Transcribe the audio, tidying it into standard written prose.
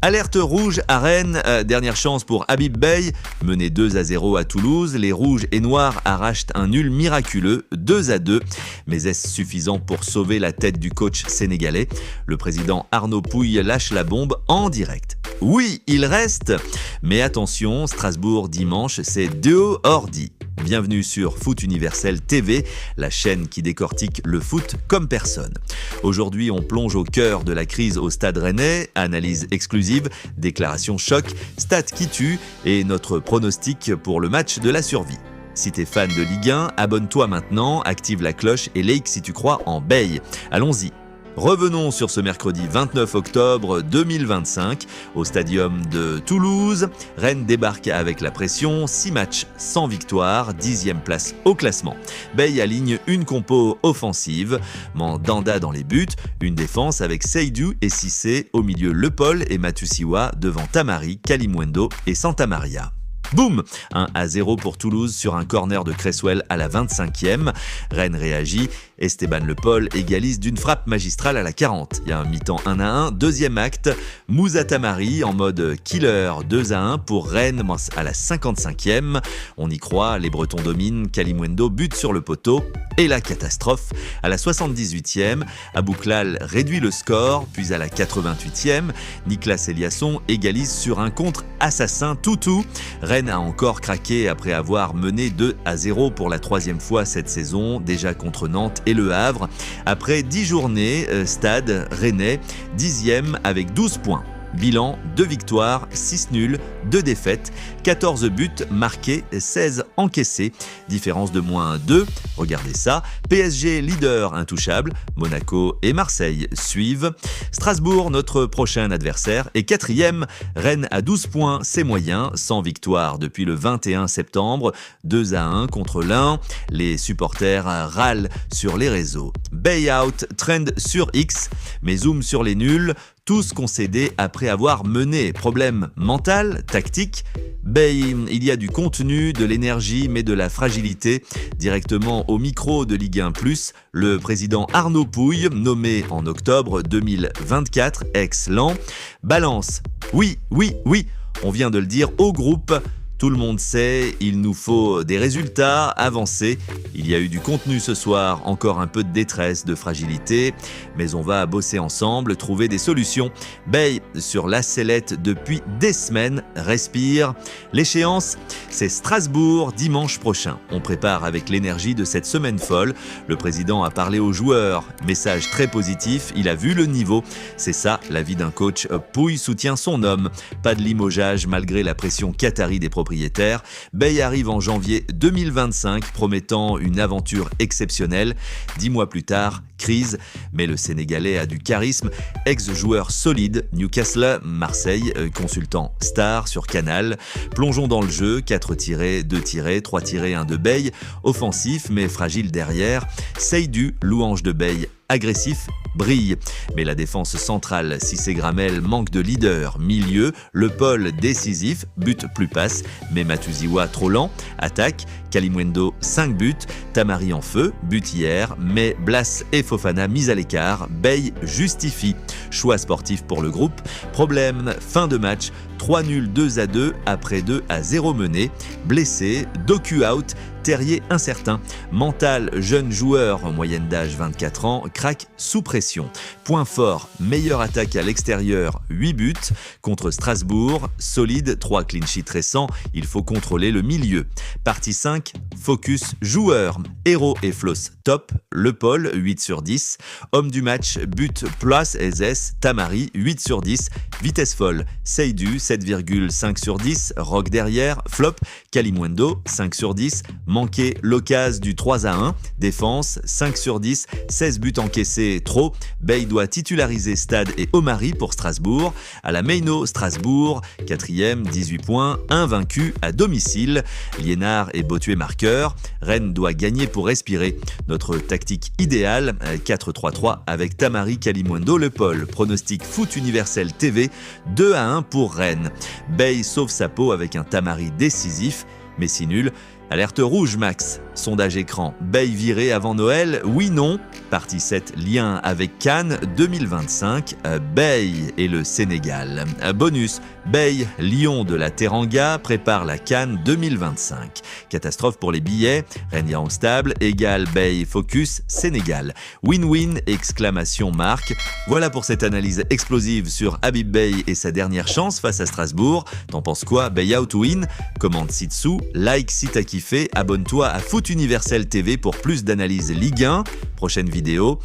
Alerte rouge à Rennes, dernière chance pour Habib Beye. Mené 2-0 à Toulouse, les rouges et noirs arrachent un nul miraculeux, 2-2. Mais est-ce suffisant pour sauver la tête du coach sénégalais? Le président Arnaud Pouille lâche la bombe en direct. Oui, il reste, mais attention, Strasbourg dimanche, c'est 2 ordi. Bienvenue sur Foot Universel TV, la chaîne qui décortique le foot comme personne. Aujourd'hui, on plonge au cœur de la crise au Stade Rennais, analyse exclusive, déclaration choc, stats qui tuent et notre pronostic pour le match de la survie. Si t'es fan de Ligue 1, abonne-toi maintenant, active la cloche et like si tu crois en Beye. Allons-y. Revenons sur ce mercredi 29 octobre 2025 au stadium de Toulouse. Rennes débarque avec la pression, 6 matchs sans victoire, 10e place au classement. Beye aligne une compo offensive, Mandanda dans les buts, une défense avec Seydou et Cissé, au milieu Le Paul et Matusiwa devant Tamari, Kalimuendo et Santamaria. Boum, 1-0 pour Toulouse sur un corner de Cresswell à la 25e. Rennes réagit, Esteban Le Paul égalise d'une frappe magistrale à la 40. Il y a un mi-temps 1-1, deuxième acte, Moussa Tamari en mode killer 2-1 pour Rennes à la 55e. On y croit, les Bretons dominent, Kalimuendo bute sur le poteau et la catastrophe. À la 78e, Abouklal réduit le score, puis à la 88e, Niklas Eliasson égalise sur un contre assassin toutou. Rennes a encore craqué après avoir mené 2-0 pour la 3e fois cette saison, déjà contre Nantes et Le Havre. Après 10 journées, Stade Rennais, 10e avec 12 points. Bilan, 2 victoires, 6 nuls, 2 défaites, 14 buts marqués, 16 encaissés, différence de moins 2, regardez ça, PSG leader intouchable, Monaco et Marseille suivent, Strasbourg notre prochain adversaire est 4e, Rennes à 12 points, c'est moyen, sans victoire depuis le 21 septembre, 2-1 contre l'Ain, les supporters râlent sur les réseaux. Bayout trend sur X, mais zoom sur les nuls, tous concédés après avoir mené. Problème mental, tactique. Il y a du contenu, de l'énergie, mais de la fragilité. Directement au micro de Ligue 1+, le président Arnaud Pouille, nommé en octobre 2024, ex-Lan, balance. Oui, on vient de le dire au groupe. Tout le monde sait, il nous faut des résultats avancés. Il y a eu du contenu ce soir, encore un peu de détresse, de fragilité, mais on va bosser ensemble, trouver des solutions. Beye sur la sellette depuis des semaines, respire. L'échéance, c'est Strasbourg dimanche prochain. On prépare avec l'énergie de cette semaine folle. Le président a parlé aux joueurs, message très positif, il a vu le niveau. C'est ça, la vie d'un coach. Pouille soutient son homme. Pas de limogeage malgré la pression qatari des propriétaires. Beye arrive en janvier 2025, promettant une aventure exceptionnelle. 10 mois plus tard, crise, mais le Sénégalais a du charisme. Ex-joueur solide, Newcastle, Marseille, consultant star sur Canal. Plongeons dans le jeu, 4 tirés, 2 tirés, 3 tirés, 1 de Beye. Offensif mais fragile derrière. Seydou, louange de Beye, agressif, brille. Mais la défense centrale, Cissé Gramel, manque de leader. Milieu, Le Paul décisif, but plus passe, mais Matusiwa trop lent. Attaque, Kalimuendo 5 buts, Tamari en feu, but hier, mais Blas et Fofana mis à l'écart. Beye justifie. Choix sportif pour le groupe. Problème, fin de match, 3 nuls 2-2 après 2-0 menés. Blessé, Doku out, Terrier incertain. Mental, jeune joueur, en moyenne d'âge 24 ans, craque sous pression. Point fort, meilleure attaque à l'extérieur, 8 buts. Contre Strasbourg, solide, 3 clean sheets récents, il faut contrôler le milieu. Partie 5, focus joueur. Héros et Floss top, Le Paul 8 sur 10. Homme du match, but place SS, Tamari 8 sur 10. Vitesse folle, Seydou 7,5 sur 10. Rock derrière, flop, Kalimuendo 5 sur 10. Manqué l'occasion du 3-1. Défense 5 sur 10. 16 buts encaissés, trop. Beye doit titulariser Stade et Omari pour Strasbourg. À la Meino, Strasbourg, 4e, 18 points, invaincu à domicile. Liénard et Bottué marqueur. Rennes doit gagner pour respirer. Notre tactique idéale, 4-3-3 avec Tamari, Kalimuendo, Le Paul. Pronostic Foot Universel TV, 2-1 pour Rennes. Beye sauve sa peau avec un Tamari décisif, mais si nul, Alerte rouge Max, sondage écran, Bay viré avant Noël, oui non. Partie 7, lien avec Cannes 2025, Bay et le Sénégal. Bonus, Bay, lion de la Teranga, prépare la Cannes 2025. Catastrophe pour les billets, Renya stable, égale Bay focus, Sénégal. Win-win, exclamation marque. Voilà pour cette analyse explosive sur Habib Beye et sa dernière chance face à Strasbourg. T'en penses quoi? Bay out ou win? Commente ci-dessous, like si t'as kiffé, abonne-toi à Foot Universel TV pour plus d'analyses Ligue 1. Prochaine vidéo.